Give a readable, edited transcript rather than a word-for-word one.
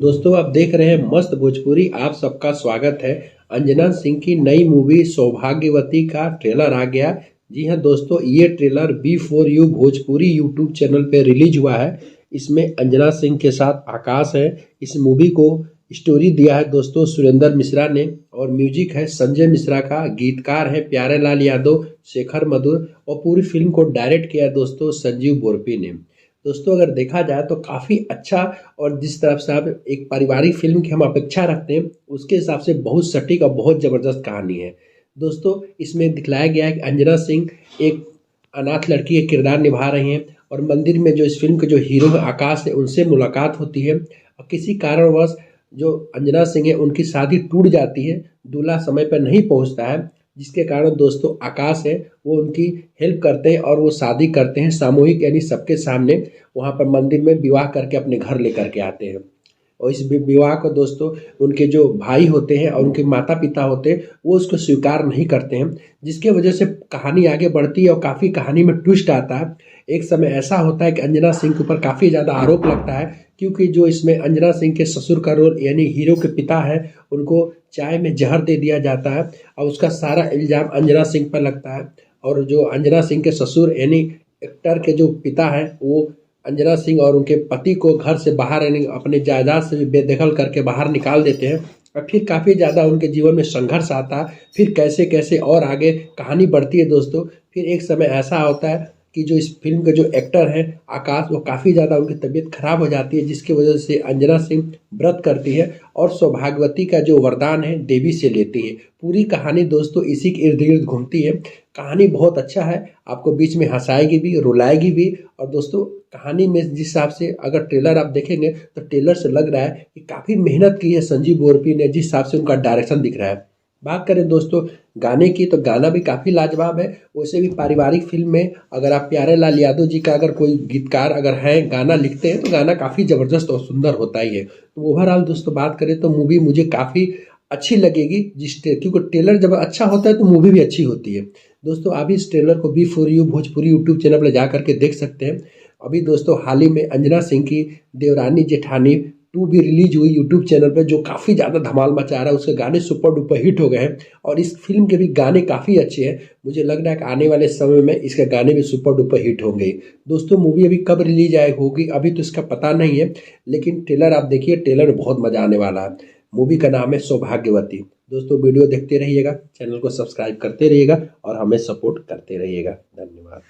दोस्तों आप देख रहे हैं मस्त भोजपुरी। आप सबका स्वागत है। अंजना सिंह की नई मूवी सौभाग्यवती का ट्रेलर आ गया। जी हाँ दोस्तों, ये trailer B for you Bhojpuri YouTube channel पे रिलीज हुआ है। इसमें अंजना सिंह के साथ आकाश है। इस मूवी को स्टोरी दिया है दोस्तों सुरेंद्र मिश्रा ने, और म्यूजिक है संजय मिश्रा का। गीतकार है प्यारे लाल यादव, शेखर मधुर, और पूरी फिल्म को डायरेक्ट किया है दोस्तों संजीव बोरपी ने। दोस्तों अगर देखा जाए तो काफ़ी अच्छा, और जिस तरफ से आप एक पारिवारिक फिल्म की हम अपेक्षा रखते हैं उसके हिसाब से बहुत सटीक और बहुत ज़बरदस्त कहानी है। दोस्तों इसमें दिखलाया गया है कि अंजना सिंह एक अनाथ लड़की का किरदार निभा रही हैं, और मंदिर में जो इस फिल्म के जो हीरो हैं आकाश है उनसे मुलाकात होती है, और किसी कारणवश जो अंजना सिंह है उनकी शादी टूट जाती है। दूल्हा समय पर नहीं पहुंचता है, जिसके कारण दोस्तों आकाश है वो उनकी हेल्प करते हैं और वो शादी करते हैं सामूहिक, यानी सबके सामने वहाँ पर मंदिर में विवाह करके अपने घर लेकर के आते हैं। और इस विवाह को दोस्तों उनके जो भाई होते हैं और उनके माता पिता होते हैं वो उसको स्वीकार नहीं करते हैं, जिसके वजह से कहानी आगे बढ़ती है और काफ़ी कहानी में ट्विस्ट आता है। एक समय ऐसा होता है कि अंजना सिंह के ऊपर काफ़ी ज़्यादा आरोप लगता है, क्योंकि जो इसमें अंजना सिंह के ससुर का रोल यानी हीरो के पिता है, उनको चाय में जहर दे दिया जाता है और उसका सारा इल्ज़ाम अंजना सिंह पर लगता है। और जो अंजना सिंह के ससुर यानी एक्टर के जो पिता हैं वो अंजना सिंह और उनके पति को घर से बाहर यानी अपने जायदाद से बेदखल करके बाहर निकाल देते हैं, और फिर काफ़ी ज़्यादा उनके जीवन में संघर्ष आता है। फिर कैसे कैसे और आगे कहानी बढ़ती है दोस्तों। फिर एक समय ऐसा होता है कि जो इस फिल्म के जो एक्टर हैं आकाश, वो काफ़ी ज़्यादा उनकी तबीयत खराब हो जाती है, जिसकी वजह से अंजना सिंह व्रत करती है और सौभाग्यवती का जो वरदान है देवी से लेती है। पूरी कहानी दोस्तों इसी के इर्द गिर्द घूमती है। कहानी बहुत अच्छा है, आपको बीच में हंसाएगी भी रुलाएगी भी। और दोस्तों कहानी में जिस हिसाब से अगर ट्रेलर आप देखेंगे तो ट्रेलर से लग रहा है कि काफ़ी मेहनत की है संजीव बोरपी ने, जिस हिसाब से उनका डायरेक्शन दिख रहा है। बात करें दोस्तों गाने की तो गाना भी काफ़ी लाजवाब है। वैसे भी पारिवारिक फिल्म में अगर आप प्यारे लाल यादव जी का अगर कोई गीतकार अगर हैं गाना लिखते हैं तो गाना काफ़ी ज़बरदस्त और सुंदर होता ही है। तो ओवरऑल दोस्तों बात करें तो मूवी मुझे काफ़ी अच्छी लगेगी, क्योंकि ट्रेलर जब अच्छा होता है तो मूवी भी अच्छी होती है। दोस्तों आप इस ट्रेलर को B for you Bhojpuri YouTube channel पर जा करके देख सकते हैं। अभी दोस्तों हाल ही में अंजना सिंह की देवरानी जेठानी 2 भी रिलीज हुई यूट्यूब चैनल पे, जो काफ़ी ज़्यादा धमाल मचा रहा है। उसके गाने सुपर डुपर हिट हो गए हैं, और इस फिल्म के भी गाने काफ़ी अच्छे हैं। मुझे लग रहा है कि आने वाले समय में इसके गाने भी सुपर डुपर हिट होंगे। दोस्तों मूवी अभी कब रिलीज आए होगी अभी तो इसका पता नहीं है, लेकिन ट्रेलर आप देखिए, ट्रेलर में बहुत मज़ा आने वाला है। मूवी का नाम है सौभाग्यवती। दोस्तों वीडियो देखते रहिएगा, चैनल को सब्सक्राइब करते रहिएगा और हमें सपोर्ट करते रहिएगा। धन्यवाद।